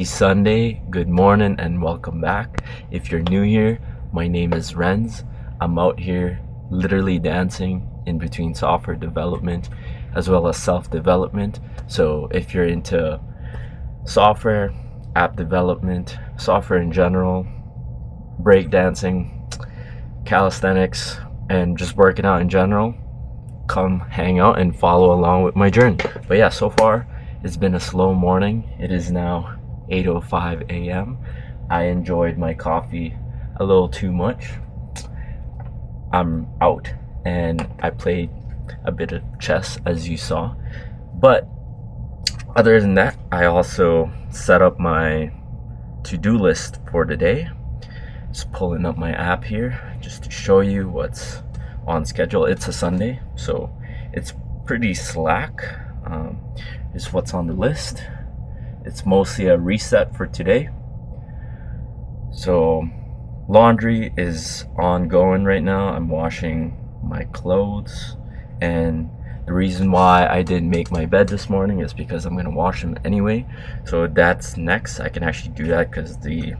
Happy Sunday, good morning, and welcome back. If you're new here, my name is Renz. I'm out here literally dancing in between software development as well as self-development. So if you're into software, app development, software in general, breakdancing, calisthenics, and just working out in general, come hang out and follow along with my journey. But yeah, so far it's been a slow morning. It is now 8:05 a.m. I enjoyed my coffee a little too much. I'm out and I played a bit of chess, as you saw. But other than that, I also set up my to-do list for the day. Just pulling up my app here just to show you what's on schedule. It's a Sunday, so it's pretty slack. Is what's on the list. It's mostly a reset for today. So laundry is ongoing right now. I'm washing my clothes, and the reason why I didn't make my bed this morning is because I'm gonna wash them anyway. So that's next. I can actually do that because the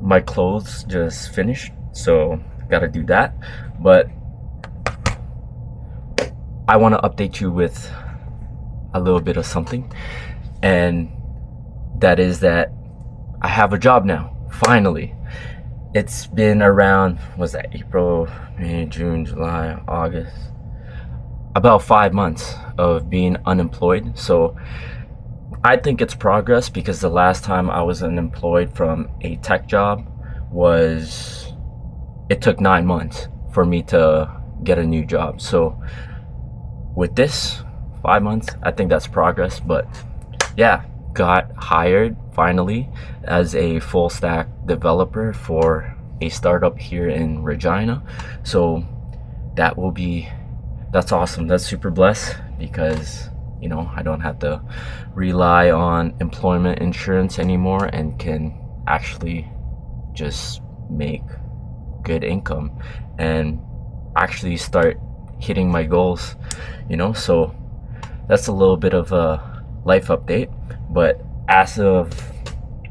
my clothes just finished, so gotta do that. But I want to update you with a little bit of something, and that is that I have a job now, finally. It's been around, was that April, May, June, July, August, about 5 months of being unemployed. So I think it's progress, because the last time I was unemployed from a tech job it took 9 months for me to get a new job. So with this 5 months, I think that's progress. But yeah, got hired finally as a full stack developer for a startup here in Regina. So that's awesome. That's super blessed, because I don't have to rely on employment insurance anymore and can actually just make good income and actually start hitting my goals. So that's a little bit of a life update. But as of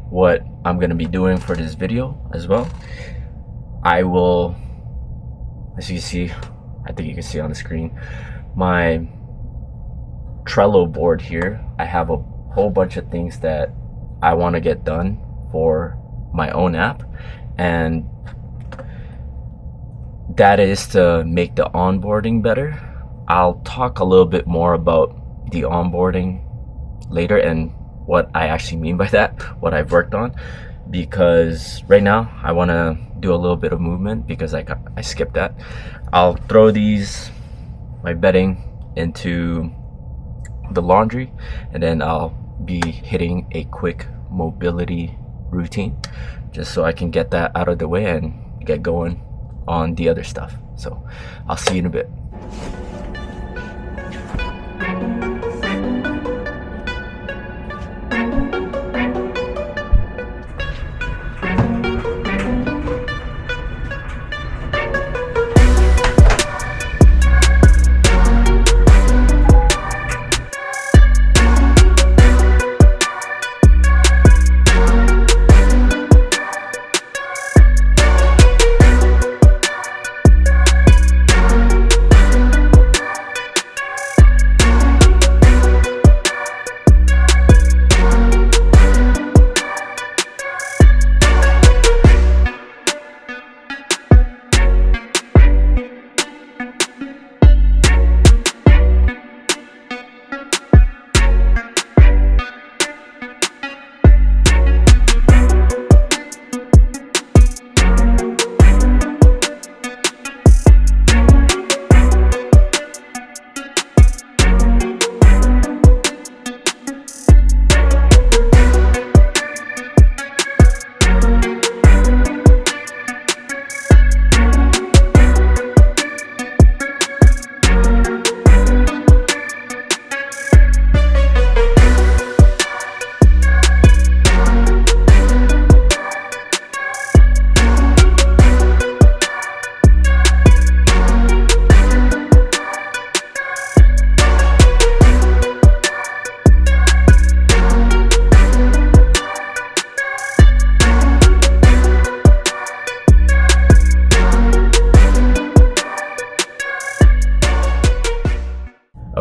what I'm going to be doing for this video as well, I will, as you see, I think you can see on the screen, my Trello board here. I have a whole bunch of things that I want to get done for my own app, and that is to make the onboarding better. I'll talk a little bit more about the onboarding later and what I actually mean by that, what I've worked on, because right now I want to do a little bit of movement, because I skipped that. I'll throw my bedding into the laundry, and then I'll be hitting a quick mobility routine just so I can get that out of the way and get going on the other stuff. So I'll see you in a bit.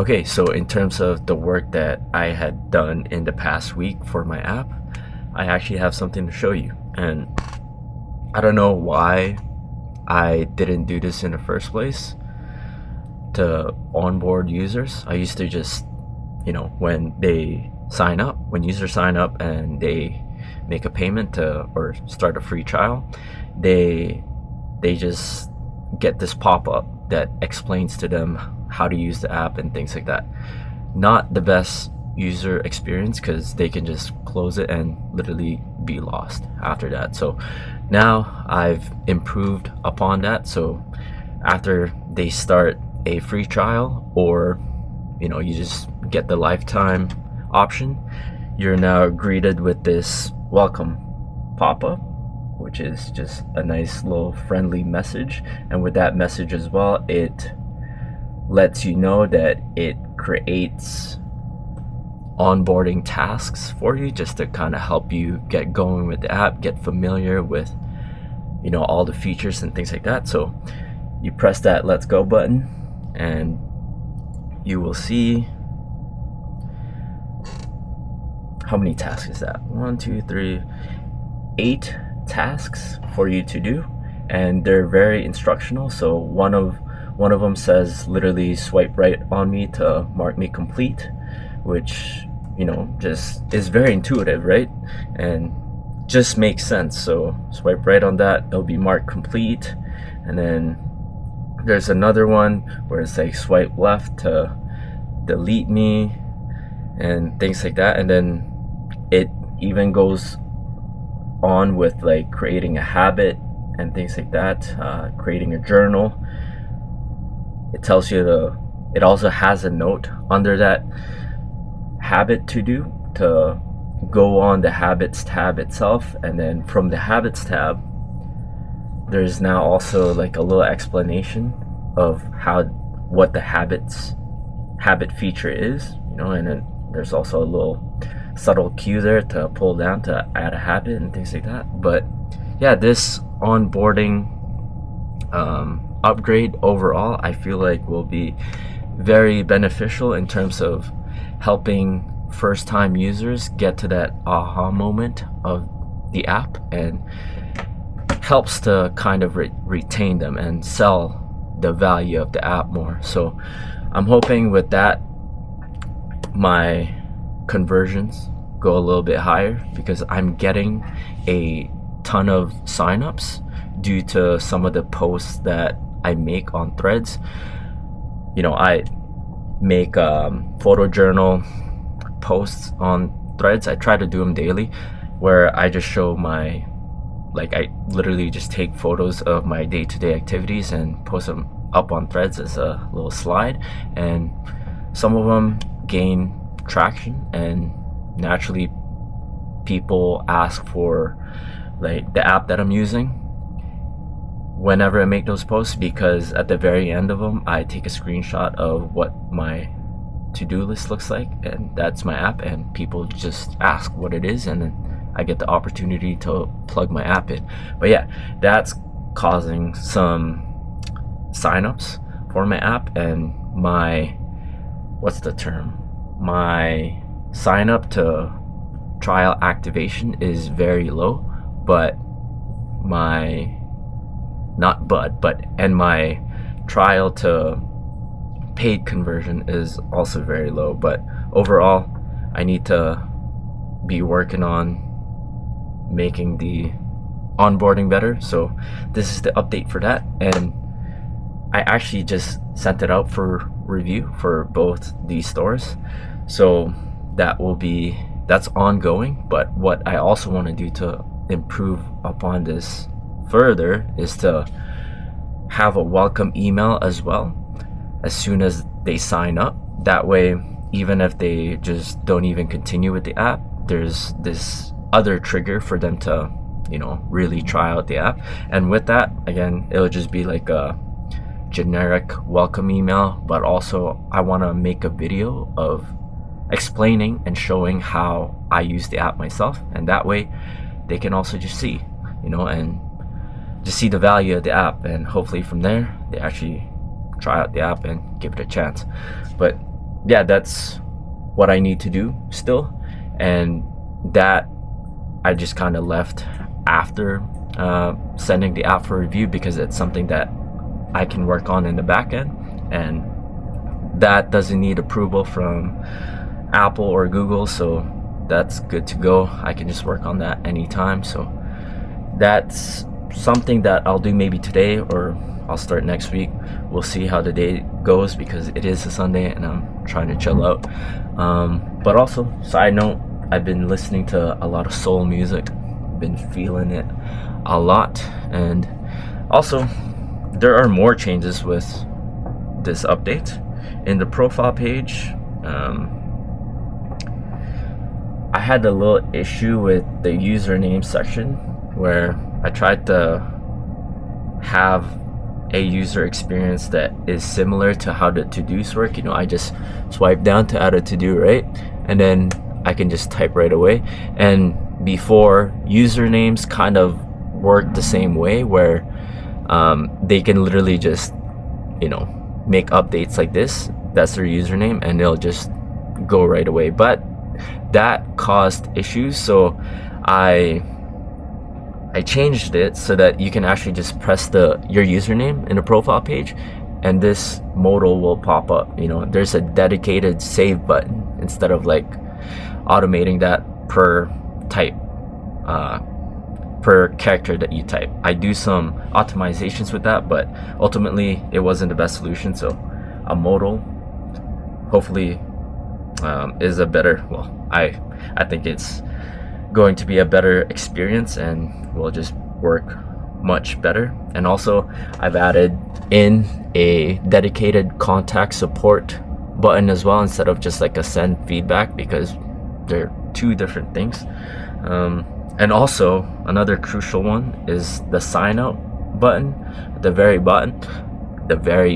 Okay, so in terms of the work that I had done in the past week for my app, I actually have something to show you. And I don't know why I didn't do this in the first place to onboard users. I used to just, when users sign up and they make a payment or start a free trial, they just get this pop-up that explains to them how to use the app and things like that. Not the best user experience, because they can just close it and literally be lost after that. So now I've improved upon that. So after they start a free trial, or you just get the lifetime option, you're now greeted with this welcome pop-up, which is just a nice little friendly message. And with that message as well, it lets you know that it creates onboarding tasks for you, just to kind of help you get going with the app, get familiar with all the features and things like that. So you press that let's go button, and you will see how many tasks is that? 1, 2, 3, 8 tasks for you to do, and they're very instructional. So one of them says literally swipe right on me to mark me complete, which just is very intuitive, right? And just makes sense. So swipe right on that, it'll be marked complete. And then there's another one where it's like swipe left to delete me and things like that. And then it even goes on with like creating a habit and things like that, creating a journal. It tells you it also has a note under that habit to do to go on the habits tab itself. And then from the habits tab, there's now also like a little explanation of what the habit feature is, and then there's also a little subtle cue there to pull down to add a habit and things like that. But yeah, this onboarding upgrade overall, I feel like will be very beneficial in terms of helping first-time users get to that aha moment of the app, and helps to kind of retain them and sell the value of the app more. So I'm hoping with that my conversions go a little bit higher, because I'm getting a ton of signups due to some of the posts that I make on Threads. I make photo journal posts on Threads. I try to do them daily, where I just show I literally just take photos of my day-to-day activities and post them up on Threads as a little slide. And some of them gain traction, and naturally people ask for like the app that I'm using whenever I make those posts, because at the very end of them I take a screenshot of what my to-do list looks like, and that's my app, and people just ask what it is, and then I get the opportunity to plug my app in. But yeah, that's causing some signups for my app, and my sign up to trial activation is very low, but my trial to paid conversion is also very low. But overall, I need to be working on making the onboarding better. So this is the update for that, and I actually just sent it out for review for both these stores. So that's ongoing. But what I also want to do to improve upon this further is to have a welcome email as well as soon as they sign up. That way, even if they just don't even continue with the app, there's this other trigger for them to really try out the app. And with that, again, it'll just be like a generic welcome email, but also I want to make a video of explaining and showing how I use the app myself, and that way they can also just see and just see the value of the app, and hopefully from there they actually try out the app and give it a chance. But yeah, that's what I need to do still. And that I just kind of left after sending the app for review, because it's something that I can work on in the back end, and that doesn't need approval from Apple or Google, so that's good to go. I can just work on that anytime. So that's something that I'll do maybe today, or I'll start next week. We'll see how the day goes, because it is a Sunday and I'm trying to chill out. But also, side note, I've been listening to a lot of soul music, been feeling it a lot. And also, there are more changes with this update. In the profile page, I had a little issue with the username section, where I tried to have a user experience that is similar to how the to-dos work. I just swipe down to add a to-do, right? And then I can just type right away. And before, usernames kind of work the same way, where they can literally just, make updates like this. That's their username, and they'll just go right away. But that caused issues, so I changed it so that you can actually just press your username in the profile page, and this modal will pop up. There's a dedicated save button, instead of like automating that per type, per character that you type. I do some optimizations with that, but ultimately it wasn't the best solution. So a modal hopefully is a better, I think it's going to be a better experience and will just work much better. And also, I've added in a dedicated contact support button as well, instead of just like a send feedback, because they're two different things. And also, another crucial one is the sign out button, the very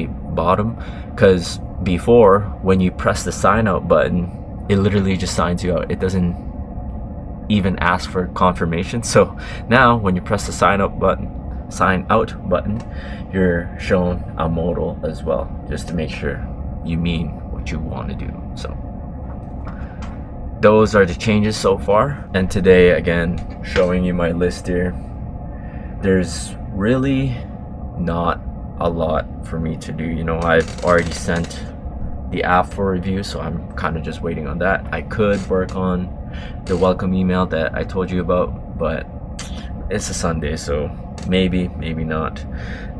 bottom, because before, when you press the sign out button, it literally just signs you out. It doesn't even ask for confirmation. So now when you press the sign out button, you're shown a modal as well, just to make sure you mean what you want to do. So those are the changes so far. And today, again, showing you my list here. There's really not a lot for me to do. I've already sent the app for review, so I'm kind of just waiting on that. I could work on the welcome email that I told you about, but it's a Sunday, so maybe not.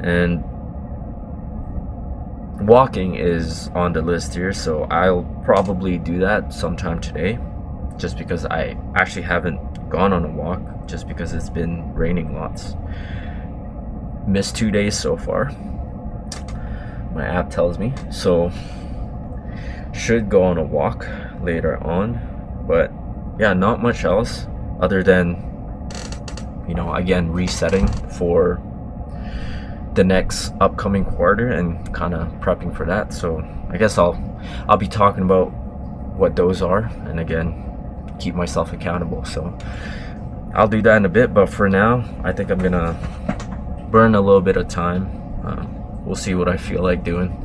And walking is on the list here, so I'll probably do that sometime today, just because I actually haven't gone on a walk, just because it's been raining lots. Missed 2 days so far, my app tells me, so should go on a walk later on. But yeah, not much else other than again, resetting for the next upcoming quarter and kind of prepping for that. So I guess I'll be talking about what those are, and again, keep myself accountable. So I'll do that in a bit, but for now, I think I'm gonna burn a little bit of time. We'll see what I feel like doing.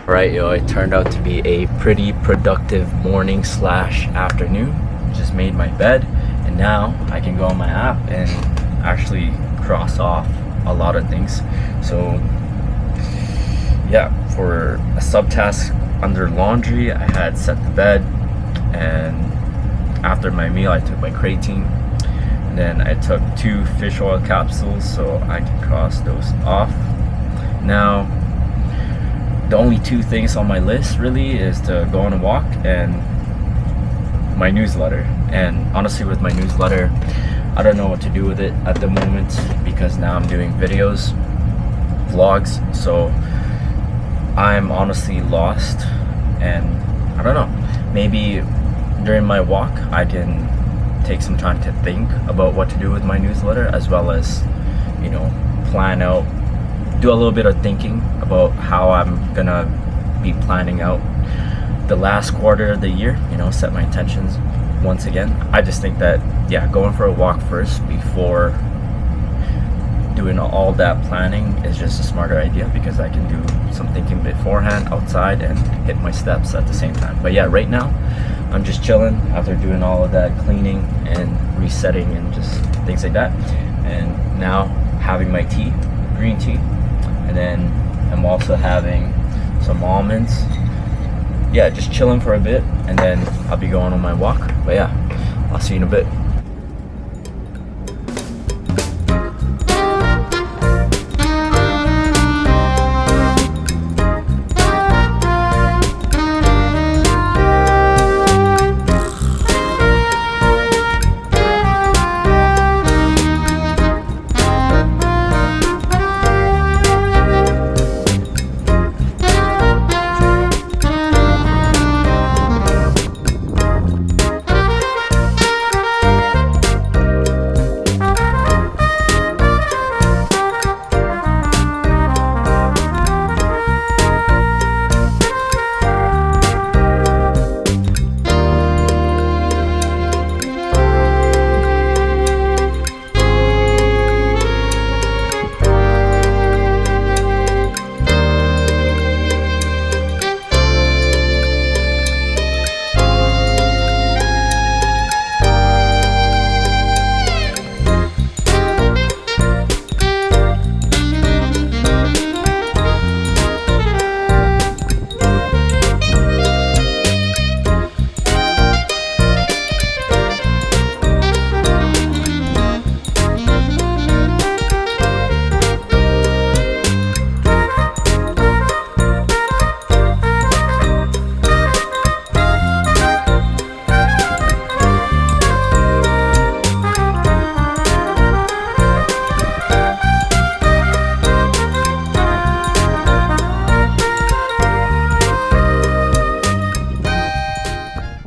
Right, yo, it turned out to be a pretty productive morning slash afternoon. Just made my bed, and now I can go on my app and actually cross off a lot of things. So yeah, for a subtask under laundry, I had set the bed, and after my meal I took my creatine, and then I took 2 fish oil capsules, so I can cross those off. Now the only 2 things on my list really is to go on a walk and my newsletter. And honestly, with my newsletter, I don't know what to do with it at the moment, because now I'm doing videos, vlogs, so I'm honestly lost, and I don't know, maybe during my walk I can take some time to think about what to do with my newsletter, as well as, you know, plan out, do a little bit of thinking about how I'm gonna be planning out the last quarter of the year, you know, set my intentions once again. I just think that, yeah, going for a walk first before doing all that planning is just a smarter idea, because I can do some thinking beforehand outside and hit my steps at the same time. But yeah, right now I'm just chilling after doing all of that cleaning and resetting and just things like that, and now having my tea, green tea, and then I'm also having some almonds. Yeah, just chilling for a bit, and then I'll be going on my walk. But yeah, I'll see you in a bit.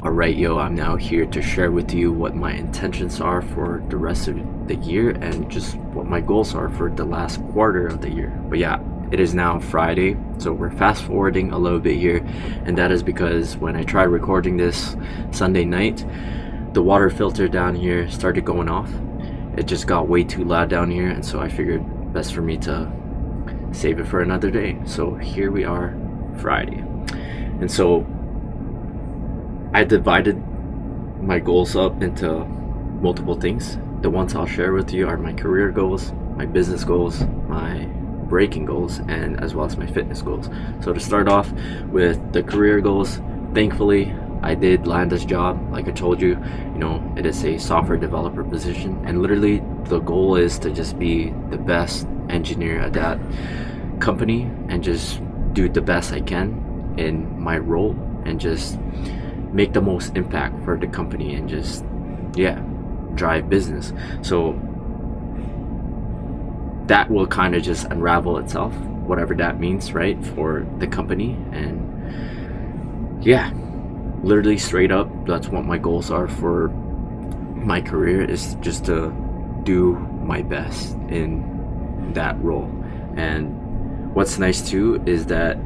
Alright, yo, I'm now here to share with you what my intentions are for the rest of the year, and just what my goals are for the last quarter of the year. But yeah, it is now Friday, so we're fast forwarding a little bit here, and that is because when I tried recording this Sunday night, the water filter down here started going off. It just got way too loud down here, and so I figured best for me to save it for another day. So here we are, Friday. And so I divided my goals up into multiple things. The ones I'll share with you are my career goals, my business goals, my breaking goals, and as well as my fitness goals. So to start off with the career goals, thankfully I did land this job. Like I told you, it is a software developer position, and literally the goal is to just be the best engineer at that company and just do the best I can in my role and just make the most impact for the company and just drive business. So that will kind of just unravel itself, whatever that means, right, for the company. And literally straight up, that's what my goals are for my career, is just to do my best in that role. And what's nice too is that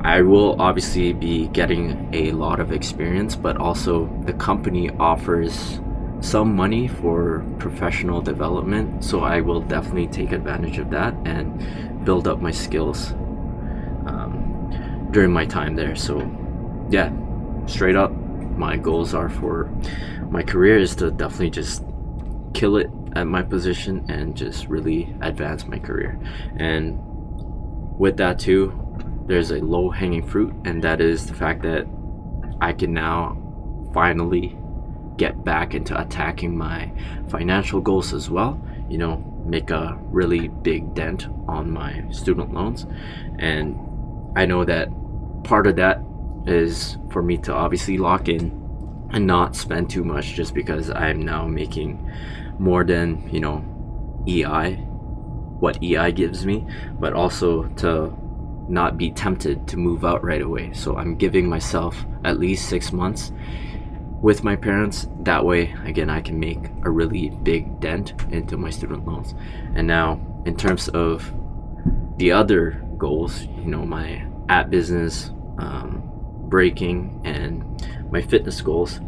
I will obviously be getting a lot of experience, but also the company offers some money for professional development, so I will definitely take advantage of that and build up my skills. during my time there. So yeah, straight up, my goals are for my career is to definitely just kill it at my position and just really advance my career. And with that too, there's a low hanging fruit, and that is the fact that I can now finally get back into attacking my financial goals as well, make a really big dent on my student loans. And I know that part of that is for me to obviously lock in and not spend too much, just because I'm now making more than EI, what EI gives me, but also to not be tempted to move out right away. So I'm giving myself at least 6 months with my parents. That way, again, I can make a really big dent into my student loans. And now, in terms of the other goals, my app business, breaking, and my fitness goals,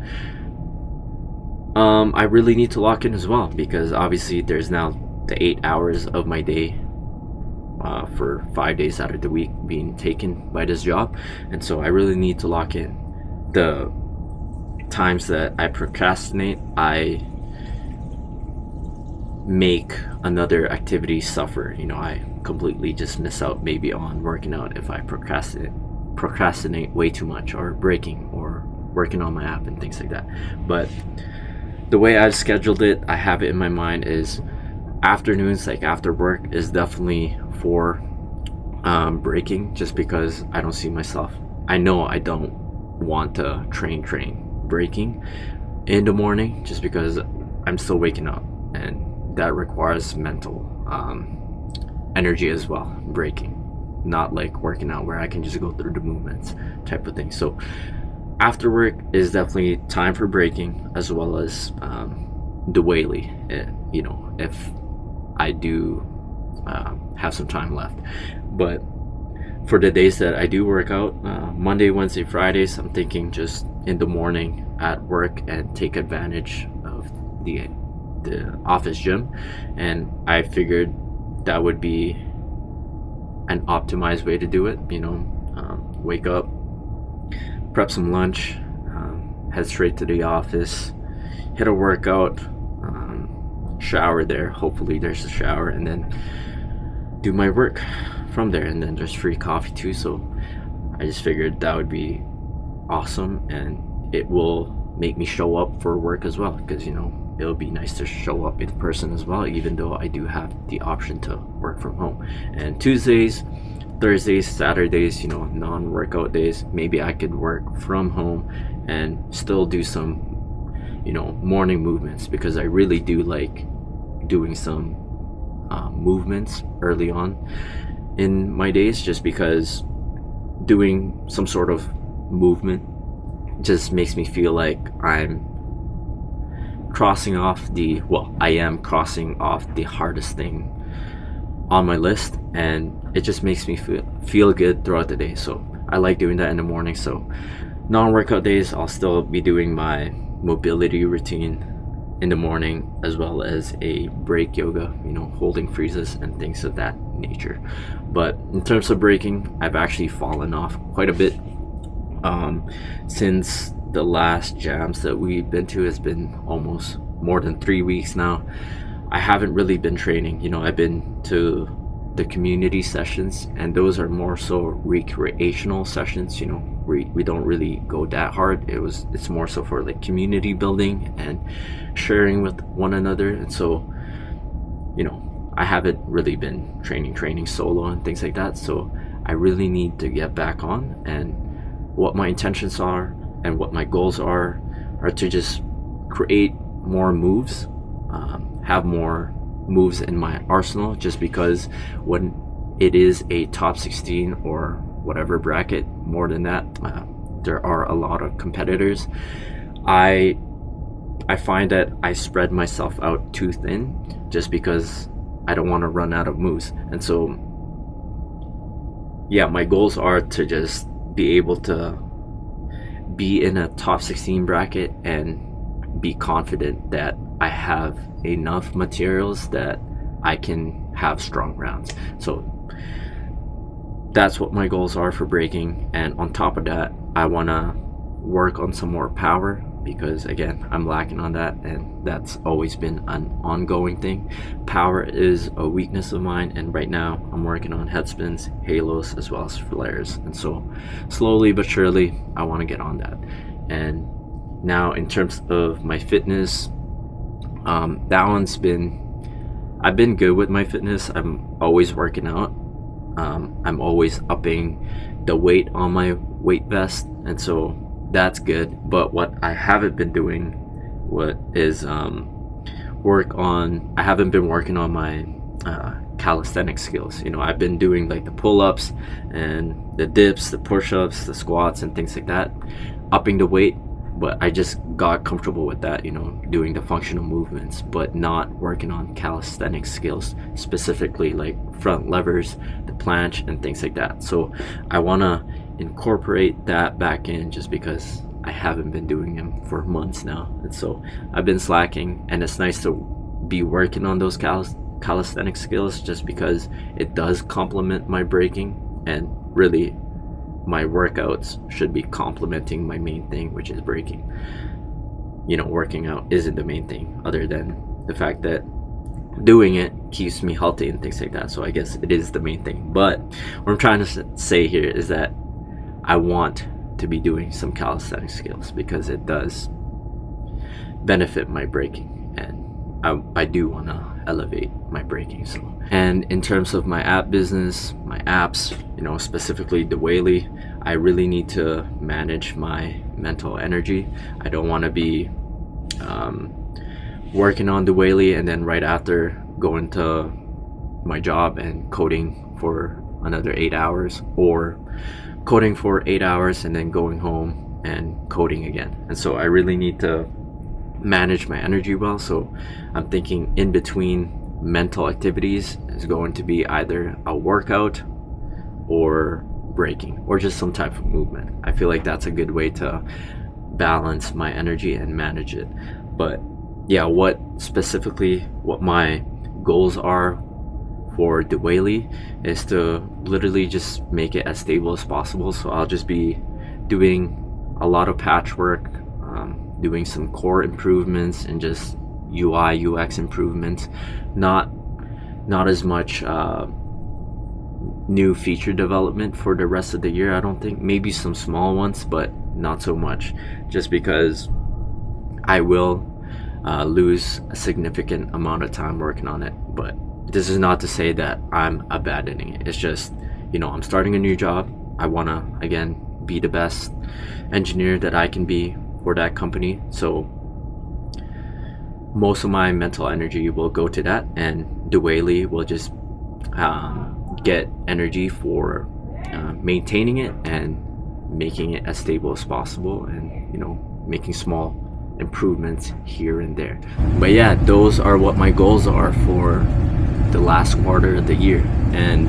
I really need to lock in as well, because obviously there's now the 8 hours of my day for 5 days out of the week being taken by this job. And so I really need to lock in. The times that I procrastinate, I make another activity suffer. I completely just miss out maybe on working out if I procrastinate way too much, or breaking, or working on my app and things like that. But the way I've scheduled it, I have it in my mind, is afternoons, like after work, is definitely for breaking, just because I don't see myself. I know I don't want to train breaking in the morning, just because I'm still waking up, and that requires mental energy as well. Breaking, not like working out where I can just go through the movements type of thing. So after work is definitely time for breaking, as well as Doaily, if I do have some time left. But for the days that I do work out, Monday, Wednesday, Fridays, I'm thinking just in the morning at work and take advantage of the office gym. And I figured that would be an optimized way to do it. Wake up, prep some lunch, head straight to the office, hit a workout, shower there. Hopefully there's a shower, and then do my work from there. And then there's free coffee too. So I just figured that would be awesome, and it will make me show up for work as well, because it'll be nice to show up in person as well, even though I do have the option to work from home. And Tuesdays, Thursdays, Saturdays, non-workout days, maybe I could work from home and still do some morning movements, because I really do like doing some movements early on in my days, just because doing some sort of movement just makes me feel like I am crossing off the hardest thing on my list, and it just makes me feel good throughout the day. So I like doing that in the morning. So non-workout days, I'll still be doing my mobility routine in the morning, as well as a break yoga, holding freezes and things of that nature. But in terms of breaking, I've actually fallen off quite a bit since the last jams that we've been to. Has been almost more than 3 weeks now. I haven't really been training. I've been to the community sessions, and those are more so recreational sessions. We don't really go that hard. It's more so for like community building and sharing with one another. And so I haven't really been training solo and things like that. So I really need to get back on, and what my intentions are and what my goals are to just create more moves, have more moves in my arsenal, just because when it is a top 16 or whatever bracket, more than that, there are a lot of competitors. I find that I spread myself out too thin, just because I don't want to run out of moves. And so yeah, my goals are to just be able to be in a top 16 bracket and be confident that I have enough materials that I can have strong rounds. So that's what my goals are for braking. And on top of that, I want to work on some more power, because again, I'm lacking on that, and that's always been an ongoing thing. Power is a weakness of mine, and right now I'm working on head spins, halos, as well as flares. And so slowly but surely I want to get on that. And now in terms of my fitness, I've been good with my fitness. I'm always working out. I'm always upping the weight on my weight vest, and so that's good. But what I haven't been doing I haven't been working on my calisthenic skills. I've been doing like the pull-ups and the dips, the push-ups, the squats, and things like that, upping the weight. But I just got comfortable with that, doing the functional movements, but not working on calisthenic skills, specifically like front levers, the planche, and things like that. So I want to incorporate that back in, just because I haven't been doing them for months now. And so I've been slacking, and it's nice to be working on those calisthenic skills, just because it does complement my braking, and really my workouts should be complementing my main thing, which is braking. Working out isn't the main thing, other than the fact that doing it keeps me healthy and things like that. So I guess it is the main thing. But what I'm trying to say here is that I want to be doing some calisthenic skills, because it does benefit my braking, and I do want to elevate my braking. And in terms of my app business, my apps, specifically Doaily, I really need to manage my mental energy. I don't want to be working on Doaily and then right after going to my job and coding for another 8 hours, or coding for 8 hours and then going home and coding again. And so I really need to manage my energy well. So I'm thinking in between mental activities is going to be either a workout or braking, or just some type of movement. I feel like that's a good way to balance my energy and manage it. But yeah, what my goals are for Doaily is to literally just make it as stable as possible. So I'll just be doing a lot of patchwork, doing some core improvements and just UI UX improvements, not as much new feature development for the rest of the year. I don't think, maybe some small ones, but not so much, just because I will lose a significant amount of time working on it. But this is not to say that I'm abandoning it. It's just, I'm starting a new job. I want to, again, be the best engineer that I can be for that company. So most of my mental energy will go to that, and Doaily will just get energy for maintaining it and making it as stable as possible, and making small improvements here and there. But yeah, those are what my goals are for the last quarter of the year. And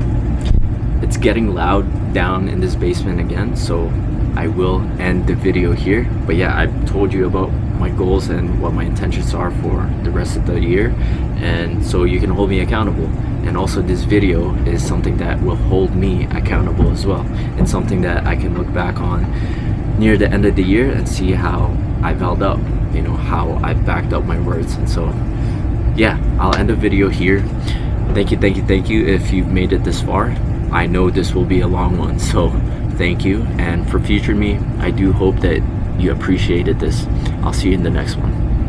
it's getting loud down in this basement again, so I will end the video here. But yeah, I've told you about my goals and what my intentions are for the rest of the year, and so you can hold me accountable. And also, this video is something that will hold me accountable as well. It's something that I can look back on near the end of the year and see how I've held up, how I backed up my words. And so yeah, I'll end the video here. Thank you if you've made it this far. I know this will be a long one, so thank you. And for future me, I do hope that you appreciated this. I'll see you in the next one.